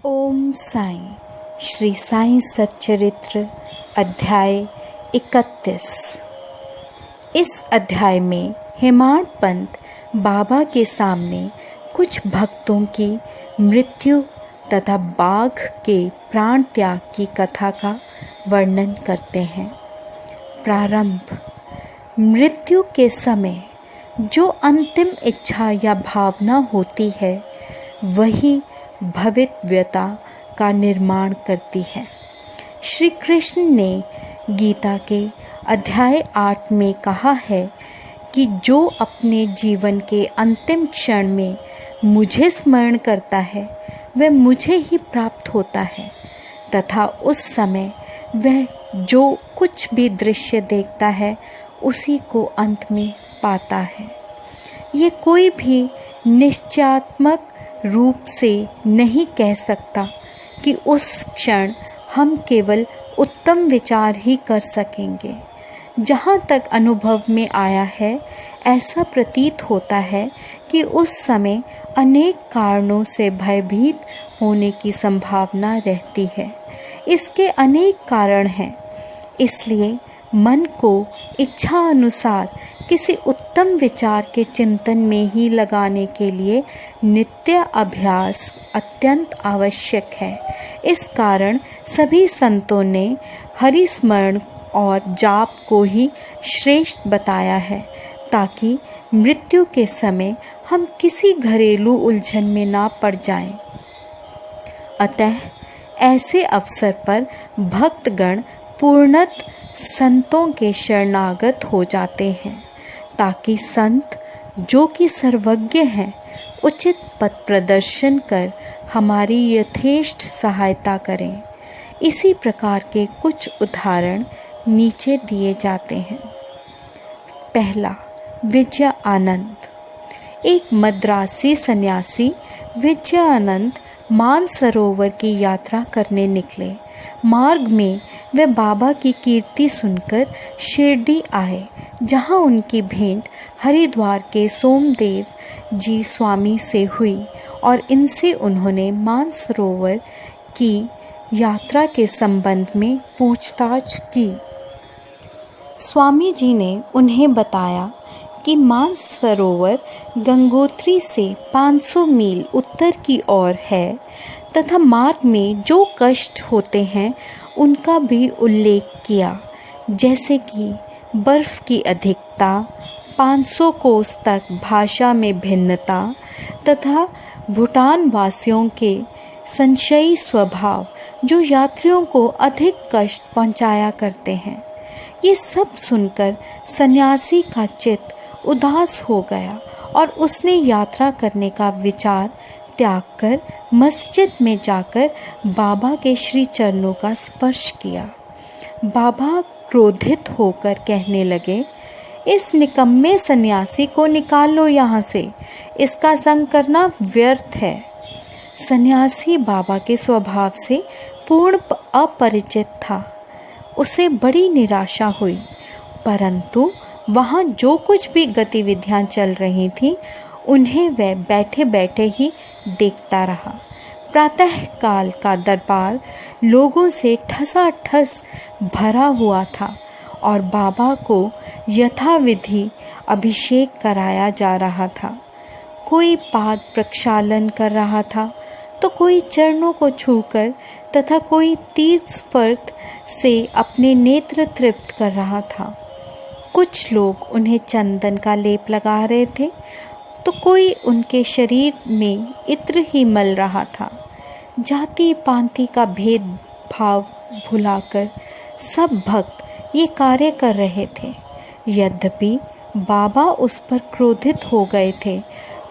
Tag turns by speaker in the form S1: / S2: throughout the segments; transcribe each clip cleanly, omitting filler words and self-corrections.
S1: ओम साईं। श्री साईं सच्चरित्र अध्याय 31। इस अध्याय में हेमाड पंत बाबा के सामने कुछ भक्तों की मृत्यु तथा बाघ के प्राण त्याग की कथा का वर्णन करते हैं। प्रारंभ। मृत्यु के समय जो अंतिम इच्छा या भावना होती है वही भवितव्यता का निर्माण करती है। श्री कृष्ण ने गीता के अध्याय 8 में कहा है कि जो अपने जीवन के अंतिम क्षण में मुझे स्मरण करता है वह मुझे ही प्राप्त होता है तथा उस समय वह जो कुछ भी दृश्य देखता है उसी को अंत में पाता है। ये कोई भी निश्चयात्मक रूप से नहीं कह सकता कि उस क्षण हम केवल उत्तम विचार ही कर सकेंगे। जहाँ तक अनुभव में आया है ऐसा प्रतीत होता है कि उस समय अनेक कारणों से भयभीत होने की संभावना रहती है। इसके अनेक कारण हैं, इसलिए मन को इच्छा अनुसार किसी उत्तम विचार के चिंतन में ही लगाने के लिए नित्य अभ्यास अत्यंत आवश्यक है। इस कारण सभी संतों ने हरि स्मरण और जाप को ही श्रेष्ठ बताया है ताकि मृत्यु के समय हम किसी घरेलू उलझन में ना पड़ जाएं। अतः ऐसे अवसर पर भक्तगण पूर्णत संतों के शरणागत हो जाते हैं ताकि संत जो कि सर्वज्ञ हैं उचित पथ प्रदर्शन कर हमारी यथेष्ट सहायता करें। इसी प्रकार के कुछ उदाहरण नीचे दिए जाते हैं। पहला, विजय आनंद। एक मद्रासी सन्यासी विजय आनंद मानसरोवर की यात्रा करने निकले। मार्ग में वे बाबा की कीर्ति सुनकर शिरडी आए, जहां उनकी भेंट हरिद्वार के सोमदेव जी स्वामी से हुई और इनसे उन्होंने मानसरोवर की यात्रा के संबंध में पूछताछ की। स्वामी जी ने उन्हें बताया कि मानसरोवर गंगोत्री से 500 मील उत्तर की ओर है तथा मार्ग में जो कष्ट होते हैं उनका भी उल्लेख किया, जैसे कि बर्फ की अधिकता, 500 कोस तक भाषा में भिन्नता तथा भूटान वासियों के संशयी स्वभाव जो यात्रियों को अधिक कष्ट पहुंचाया करते हैं। ये सब सुनकर सन्यासी का चित्त उदास हो गया और उसने यात्रा करने का विचार त्याग कर मस्जिद में जाकर बाबा के श्री चरणों का स्पर्श किया। बाबा क्रोधित होकर कहने लगे, इस निकम्मे सन्यासी को निकाल लो यहाँ से, इसका संग करना व्यर्थ है। सन्यासी बाबा के स्वभाव से पूर्ण अपरिचित था। उसे बड़ी निराशा हुई, परंतु वहाँ जो कुछ भी गतिविधियाँ चल रही थीं उन्हें वह बैठे बैठे ही देखता रहा। प्रातः काल का दरबार लोगों से ठसाठस भरा हुआ था और बाबा को यथाविधि अभिषेक कराया जा रहा था। कोई पाद प्रक्षालन कर रहा था तो कोई चरणों को छूकर तथा कोई तीर्थ स्पर्श से अपने नेत्र तृप्त कर रहा था। कुछ लोग उन्हें चंदन का लेप लगा रहे थे तो कोई उनके शरीर में इत्र ही मल रहा था। जाति पांति का भेदभाव भुलाकर सब भक्त ये कार्य कर रहे थे। यद्यपि बाबा उस पर क्रोधित हो गए थे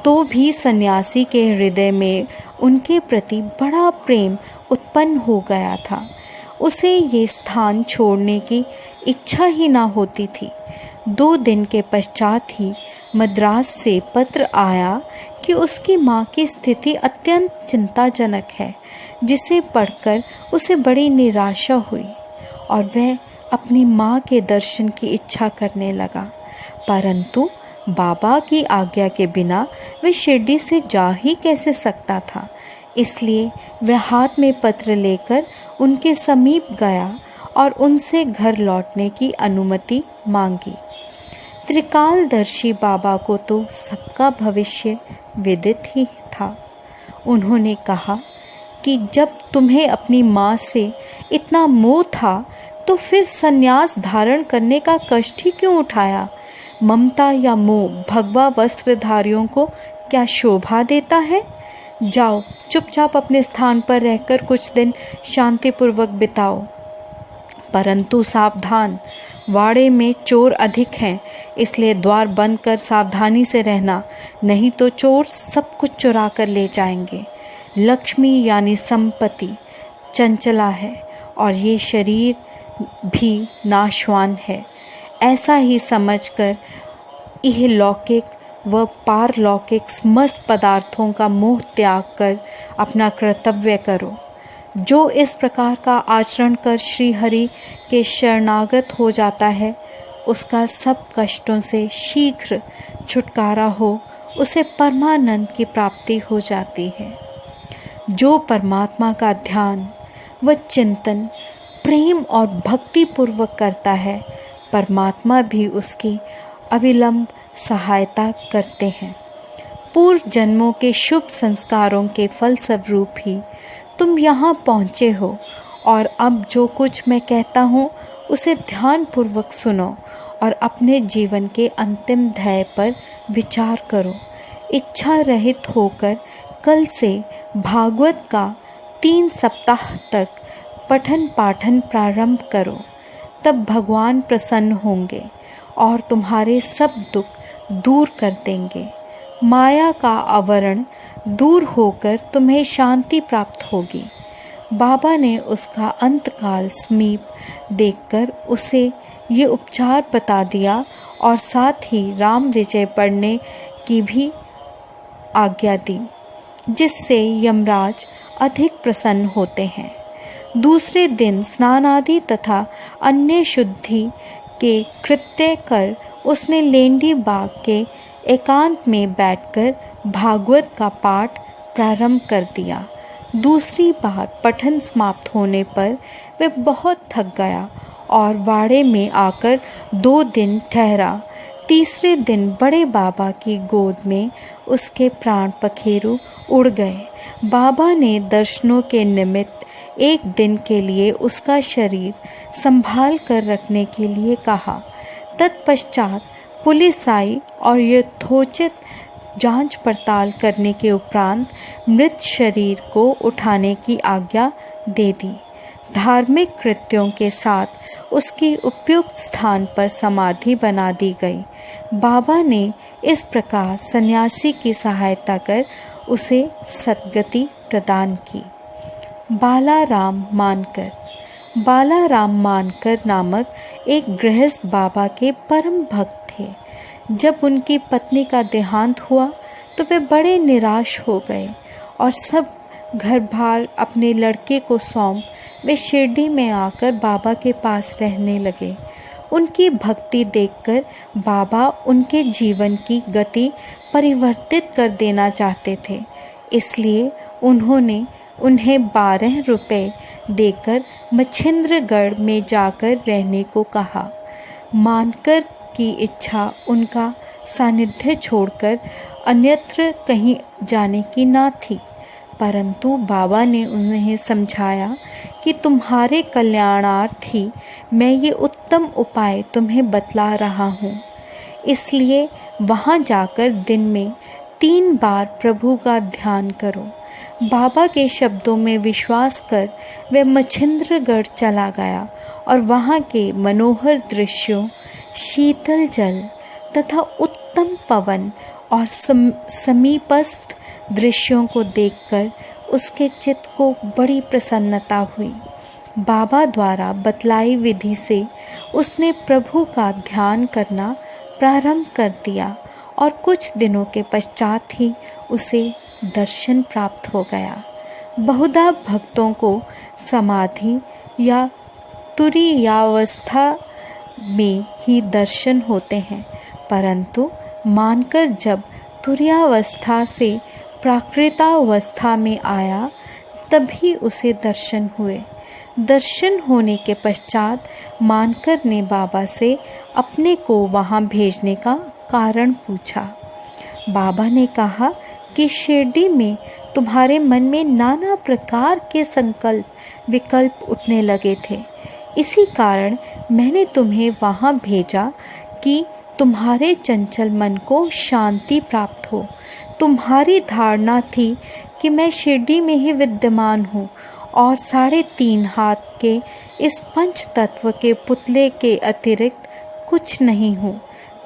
S1: तो भी सन्यासी के हृदय में उनके प्रति बड़ा प्रेम उत्पन्न हो गया था। उसे ये स्थान छोड़ने की इच्छा ही ना होती थी। 2 दिन के पश्चात ही मद्रास से पत्र आया कि उसकी माँ की स्थिति अत्यंत चिंताजनक है, जिसे पढ़कर उसे बड़ी निराशा हुई और वह अपनी माँ के दर्शन की इच्छा करने लगा। परंतु बाबा की आज्ञा के बिना वह शिरडी से जा ही कैसे सकता था। इसलिए वह हाथ में पत्र लेकर उनके समीप गया और उनसे घर लौटने की अनुमति मांगी। त्रिकालदर्शी बाबा को तो सबका भविष्य विदित ही था। उन्होंने कहा कि जब तुम्हें अपनी माँ से इतना मोह था तो फिर संन्यास धारण करने का कष्ट ही क्यों उठाया? ममता या मोह भगवा वस्त्रधारियों को क्या शोभा देता है? जाओ, चुपचाप अपने स्थान पर रहकर कुछ दिन शांतिपूर्वक बिताओ। परंतु सावधान, वाड़े में चोर अधिक हैं, इसलिए द्वार बंद कर सावधानी से रहना, नहीं तो चोर सब कुछ चुरा कर ले जाएंगे। लक्ष्मी यानी संपत्ति चंचला है और ये शरीर भी नाशवान है। ऐसा ही समझकर इहलौकिक व पारलौकिक समस्त पदार्थों का मोह त्याग कर अपना कर्तव्य करो। जो इस प्रकार का आचरण कर श्री हरि के शरणागत हो जाता है, उसका सब कष्टों से शीघ्र छुटकारा हो, उसे परमानंद की प्राप्ति हो जाती है। जो परमात्मा का ध्यान व चिंतन प्रेम और भक्ति पूर्वक करता है, परमात्मा भी उसकी अविलंब सहायता करते हैं। पूर्व जन्मों के शुभ संस्कारों के फलस्वरूप ही तुम यहाँ पहुँचे हो और अब जो कुछ मैं कहता हूँ उसे ध्यानपूर्वक सुनो और अपने जीवन के अंतिम ध्येय पर विचार करो। इच्छा रहित होकर कल से भागवत का 3 सप्ताह तक पठन पाठन प्रारंभ करो। तब भगवान प्रसन्न होंगे और तुम्हारे सब दुख दूर कर देंगे। माया का आवरण दूर होकर तुम्हें शांति प्राप्त होगी। बाबा ने उसका अंतकाल समीप देखकर उसे ये उपचार बता दिया और साथ ही राम विजय पढ़ने की भी आज्ञा दी, जिससे यमराज अधिक प्रसन्न होते हैं। दूसरे दिन स्नान आदि तथा अन्य शुद्धि के कृत्य कर उसने लेंडी बाग के एकांत में बैठकर भागवत का पाठ प्रारंभ कर दिया। दूसरी बार पठन समाप्त होने पर वह बहुत थक गया और वाड़े में आकर 2 दिन ठहरा। तीसरे दिन बड़े बाबा की गोद में उसके प्राण पखेरु उड़ गए। बाबा ने दर्शनों के निमित्त 1 दिन के लिए उसका शरीर संभाल कर रखने के लिए कहा। तत्पश्चात पुलिस आई और यथोचित जांच पड़ताल करने के उपरांत मृत शरीर को उठाने की आज्ञा दे दी। धार्मिक कृत्यों के साथ उसकी उपयुक्त स्थान पर समाधि बना दी गई। बाबा ने इस प्रकार सन्यासी की सहायता कर उसे सद्गति प्रदान की। बालाराम मानकर नामक एक गृहस्थ बाबा के परम भक्त थे। जब उनकी पत्नी का देहांत हुआ तो वे बड़े निराश हो गए और सब घर बार अपने लड़के को सौंप वे शिरडी में आकर बाबा के पास रहने लगे। उनकी भक्ति देखकर बाबा उनके जीवन की गति परिवर्तित कर देना चाहते थे, इसलिए उन्होंने उन्हें 12 रुपये देकर मच्छिंद्रगढ़ में जाकर रहने को कहा। मानकर की इच्छा उनका सानिध्य छोड़कर अन्यत्र कहीं जाने की ना थी, परंतु बाबा ने उन्हें समझाया कि तुम्हारे कल्याणार्थ ही मैं ये उत्तम उपाय तुम्हें बतला रहा हूँ। इसलिए वहाँ जाकर दिन में 3 बार प्रभु का ध्यान करो। बाबा के शब्दों में विश्वास कर वह मच्छिंद्रगढ़ चला गया और वहाँ के मनोहर दृश्यों, शीतल जल तथा उत्तम पवन और समीपस्थ दृश्यों को देखकर उसके चित्त को बड़ी प्रसन्नता हुई। बाबा द्वारा बतलाई विधि से उसने प्रभु का ध्यान करना प्रारंभ कर दिया और कुछ दिनों के पश्चात ही उसे दर्शन प्राप्त हो गया। बहुधा भक्तों को समाधि या तुरीयावस्था में ही दर्शन होते हैं, परंतु मानकर जब तुरीयावस्था से प्राकृतावस्था में आया तभी उसे दर्शन हुए। दर्शन होने के पश्चात मानकर ने बाबा से अपने को वहाँ भेजने का कारण पूछा। बाबा ने कहा कि शिरडी में तुम्हारे मन में नाना प्रकार के संकल्प विकल्प उठने लगे थे, इसी कारण मैंने तुम्हें वहाँ भेजा कि तुम्हारे चंचल मन को शांति प्राप्त हो। तुम्हारी धारणा थी कि मैं शिरडी में ही विद्यमान हूँ और 3.5 हाथ के इस पंच तत्व के पुतले के अतिरिक्त कुछ नहीं हूँ,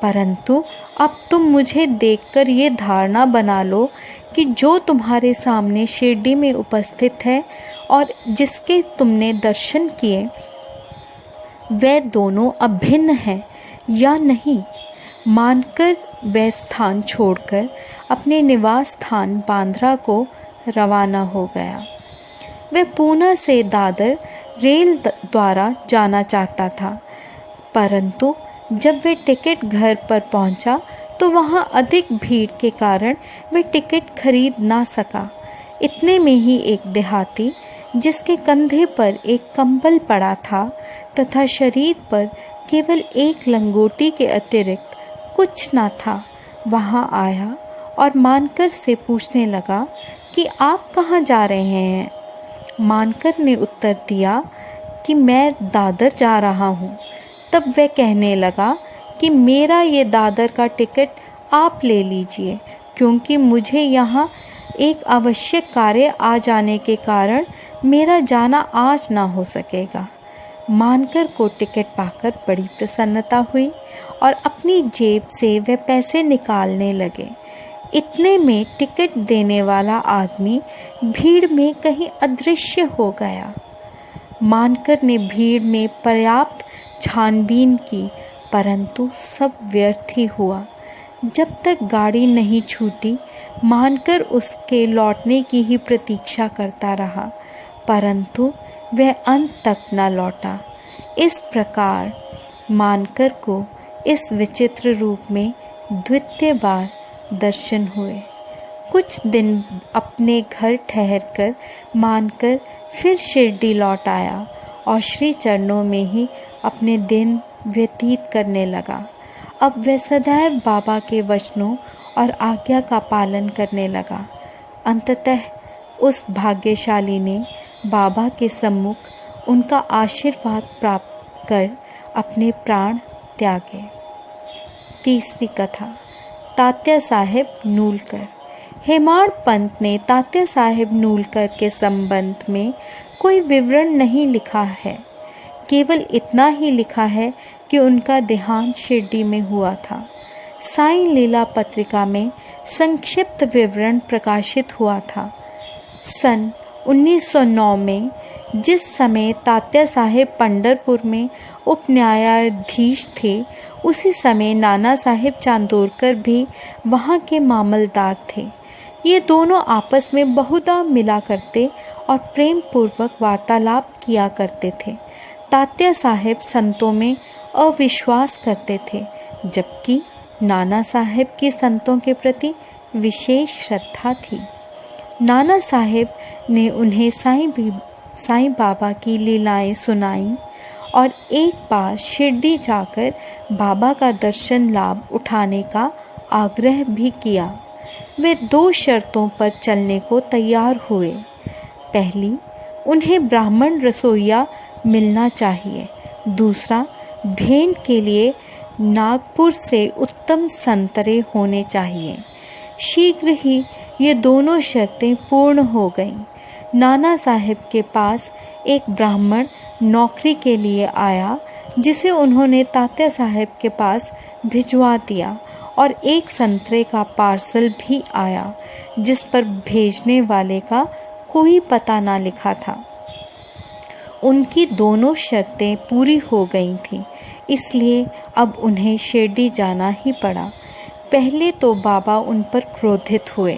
S1: परंतु अब तुम मुझे देखकर ये धारणा बना लो कि जो तुम्हारे सामने शिरडी में उपस्थित है और जिसके तुमने दर्शन किए, वे दोनों अभिन्न हैं या नहीं। मानकर वह स्थान छोड़कर अपने निवास स्थान बांद्रा को रवाना हो गया। वह पूना से दादर रेल द्वारा जाना चाहता था, परंतु जब वह टिकट घर पर पहुंचा तो वहां अधिक भीड़ के कारण वह टिकट खरीद ना सका। इतने में ही एक देहाती, जिसके कंधे पर एक कंबल पड़ा था तथा शरीर पर केवल एक लंगोटी के अतिरिक्त कुछ न था, वहां आया और मानकर से पूछने लगा कि आप कहाँ जा रहे हैं। मानकर ने उत्तर दिया कि मैं दादर जा रहा हूँ। तब वह कहने लगा कि मेरा ये दादर का टिकट आप ले लीजिए, क्योंकि मुझे यहाँ एक आवश्यक कार्य आ जाने के कारण मेरा जाना आज ना हो सकेगा। मानकर को टिकट पाकर बड़ी प्रसन्नता हुई और अपनी जेब से वह पैसे निकालने लगे। इतने में टिकट देने वाला आदमी भीड़ में कहीं अदृश्य हो गया। मानकर ने भीड़ में पर्याप्त छानबीन की, परंतु सब व्यर्थ ही हुआ। जब तक गाड़ी नहीं छूटी, मानकर उसके लौटने की ही प्रतीक्षा करता रहा, परंतु वह अंत तक न लौटा। इस प्रकार मानकर को इस विचित्र रूप में द्वितीय बार दर्शन हुए। कुछ दिन अपने घर ठहरकर मानकर फिर शिरडी लौट आया और श्री चरणों में ही अपने दिन व्यतीत करने लगा। अब वह सदैव बाबा के वचनों और आज्ञा का पालन करने लगा। अंततः उस भाग्यशाली ने बाबा के सम्मुख उनका आशीर्वाद प्राप्त कर अपने प्राण त्यागे। तीसरी कथा, तात्या साहेब नूलकर। हेमाड़ पंत ने तात्या साहेब नूलकर के संबंध में कोई विवरण नहीं लिखा है। केवल इतना ही लिखा है कि उनका देहांत शिरडी में हुआ था। साईं लीला पत्रिका में संक्षिप्त विवरण प्रकाशित हुआ था। सन 1909 में जिस समय तात्या साहेब पंढरपुर में उप न्यायाधीश थे, उसी समय नाना साहेब चांदोरकर भी वहाँ के मामलदार थे। ये दोनों आपस में बहुधा मिला करते और प्रेम पूर्वक वार्तालाप किया करते थे। तात्या साहेब संतों में अविश्वास करते थे, जबकि नाना साहेब की संतों के प्रति विशेष श्रद्धा थी। नाना साहेब ने उन्हें साईं बाबा की लीलाएं सुनाई और एक बार शिरडी जाकर बाबा का दर्शन लाभ उठाने का आग्रह भी किया। वे 2 शर्तों पर चलने को तैयार हुए। पहली, उन्हें ब्राह्मण रसोइया मिलना चाहिए। दूसरा, भेंट के लिए नागपुर से उत्तम संतरे होने चाहिए। शीघ्र ही ये दोनों शर्तें पूर्ण हो गईं। नाना साहेब के पास एक ब्राह्मण नौकरी के लिए आया, जिसे उन्होंने तात्या साहेब के पास भिजवा दिया, और एक संतरे का पार्सल भी आया, जिस पर भेजने वाले का कोई पता ना लिखा था। उनकी दोनों शर्तें पूरी हो गई थीं, इसलिए अब उन्हें शिरडी जाना ही पड़ा। पहले तो बाबा उन पर क्रोधित हुए,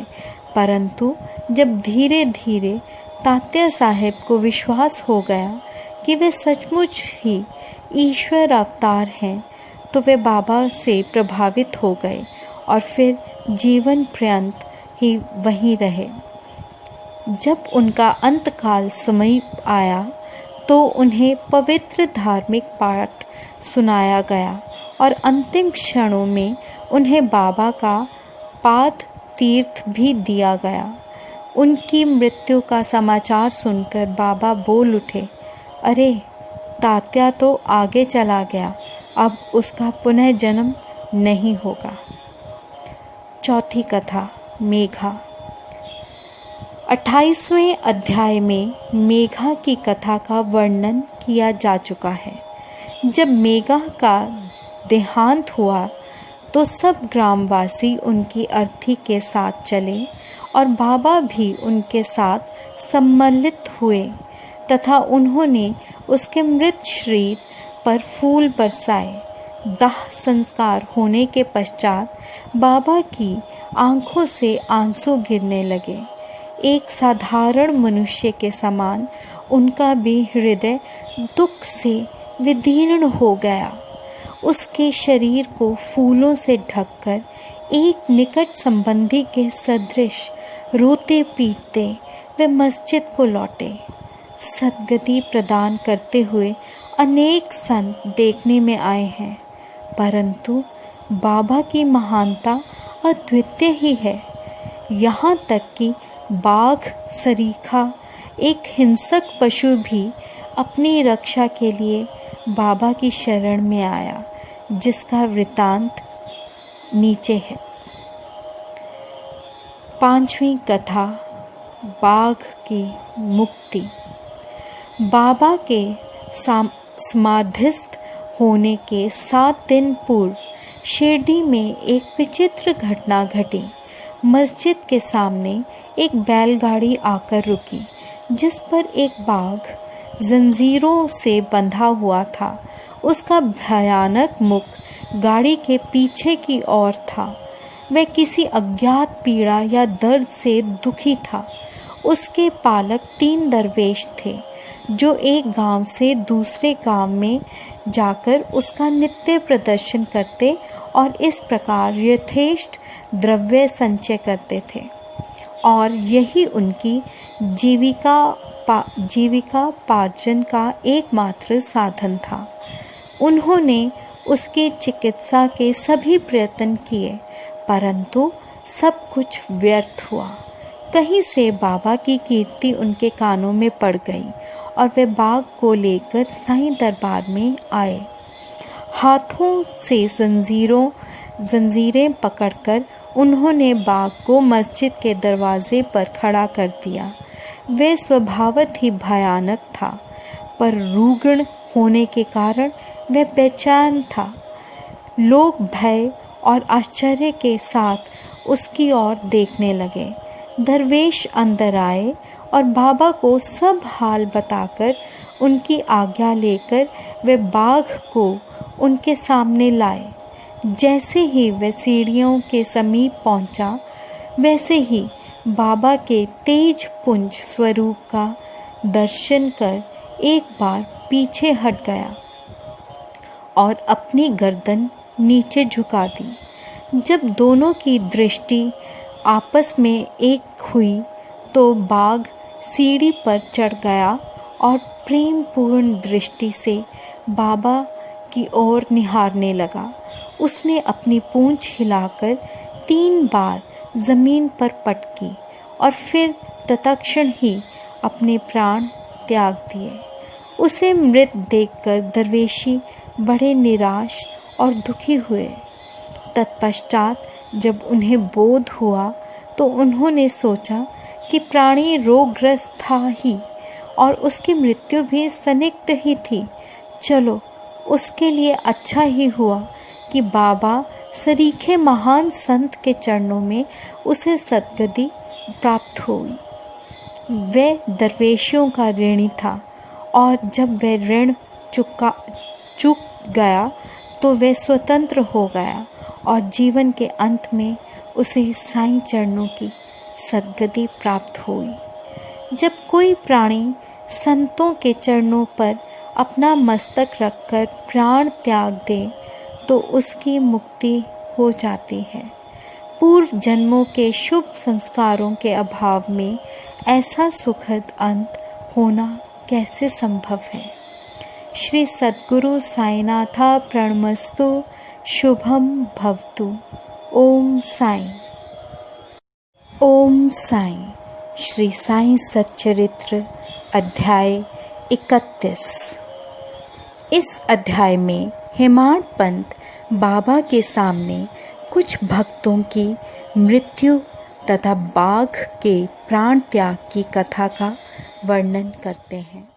S1: परंतु जब धीरे धीरे तात्या साहेब को विश्वास हो गया कि वे सचमुच ही ईश्वर अवतार हैं, तो वे बाबा से प्रभावित हो गए और फिर जीवन पर्यंत ही वहीं रहे। जब उनका अंतकाल समीप आया तो उन्हें पवित्र धार्मिक पाठ सुनाया गया और अंतिम क्षणों में उन्हें बाबा का पाद तीर्थ भी दिया गया। उनकी मृत्यु का समाचार सुनकर बाबा बोल उठे, अरे तात्या तो आगे चला गया, अब उसका पुनः जन्म नहीं होगा। चौथी कथा, मेघा। 28वें अध्याय में मेघा की कथा का वर्णन किया जा चुका है। जब मेघा का देहांत हुआ तो सब ग्रामवासी उनकी अर्थी के साथ चले और बाबा भी उनके साथ सम्मिलित हुए तथा उन्होंने उसके मृत शरीर पर फूल बरसाए। दाह संस्कार होने के पश्चात बाबा की आंखों से आंसू गिरने लगे। एक साधारण मनुष्य के समान उनका भी हृदय दुख से विदीर्ण हो गया। उसके शरीर को फूलों से ढककर एक निकट संबंधी के सदृश रोते पीटते वे मस्जिद को लौटे। सद्गति प्रदान करते हुए अनेक संत देखने में आए हैं, परंतु बाबा की महानता अद्वितीय ही है। यहाँ तक कि बाघ सरीखा, एक हिंसक पशु भी अपनी रक्षा के लिए बाबा की शरण में आया, जिसका वृतांत नीचे है। 5वीं कथा, बाघ की मुक्ति। बाबा के समाधिस्थ होने के 7 दिन पूर्व शिरडी में एक विचित्र घटना घटी। मस्जिद के सामने एक बैलगाड़ी आकर रुकी, जिस पर एक बाघ जंजीरों से बंधा हुआ था। उसका भयानक मुख गाड़ी के पीछे की ओर था। वह किसी अज्ञात पीड़ा या दर्द से दुखी था। उसके पालक 3 दरवेश थे, जो एक गांव से दूसरे गांव में जाकर उसका नित्य प्रदर्शन करते और इस प्रकार यथेष्ट द्रव्य संचय करते थे और यही उनकी जीविकापार्जन का एकमात्र साधन था। उन्होंने उसकी चिकित्सा के सभी प्रयत्न किए, परंतु सब कुछ व्यर्थ हुआ। कहीं से बाबा की कीर्ति उनके कानों में पड़ गई और वे बाघ को लेकर साईं दरबार में आए। हाथों से जंजीरें पकड़कर उन्होंने बाघ को मस्जिद के दरवाजे पर खड़ा कर दिया। वे स्वभावत ही भयानक था, पर रुग्ण होने के कारण वह बेचैन था। लोग भय और आश्चर्य के साथ उसकी ओर देखने लगे। दरवेश अंदर आए और बाबा को सब हाल बताकर उनकी आज्ञा लेकर वे बाघ को उनके सामने लाए। जैसे ही वह सीढ़ियों के समीप पहुंचा, वैसे ही बाबा के तेज पुंज स्वरूप का दर्शन कर एक बार पीछे हट गया और अपनी गर्दन नीचे झुका दी। जब दोनों की दृष्टि आपस में एक हुई तो बाघ सीढ़ी पर चढ़ गया और प्रेमपूर्ण दृष्टि से बाबा की ओर निहारने लगा। उसने अपनी पूंछ हिलाकर 3 बार जमीन पर पटकी और फिर तत्क्षण ही अपने प्राण त्याग दिए। उसे मृत देखकर दरवेशी बड़े निराश और दुखी हुए। तत्पश्चात जब उन्हें बोध हुआ तो उन्होंने सोचा कि प्राणी रोगग्रस्त था ही और उसकी मृत्यु भी सन्निग्ध ही थी। चलो, उसके लिए अच्छा ही हुआ कि बाबा सरीखे महान संत के चरणों में उसे सद्गति प्राप्त हुई। वह दरवेशियों का ऋणी था और जब वह ऋण चुक गया तो वह स्वतंत्र हो गया और जीवन के अंत में उसे साईं चरणों की सद्गति प्राप्त हुई। जब कोई प्राणी संतों के चरणों पर अपना मस्तक रखकर प्राण त्याग दे तो उसकी मुक्ति हो जाती है। पूर्व जन्मों के शुभ संस्कारों के अभाव में ऐसा सुखद अंत होना कैसे संभव है। श्री सद्गुरु साईनाथा प्रणमस्तु। शुभम भवतु। ओम साई। ओम साई। श्री साई सच्चरित्र अध्याय 31। इस अध्याय में हेमाड पंत बाबा के सामने कुछ भक्तों की मृत्यु तथा बाघ के प्राण त्याग की कथा का वर्णन करते हैं।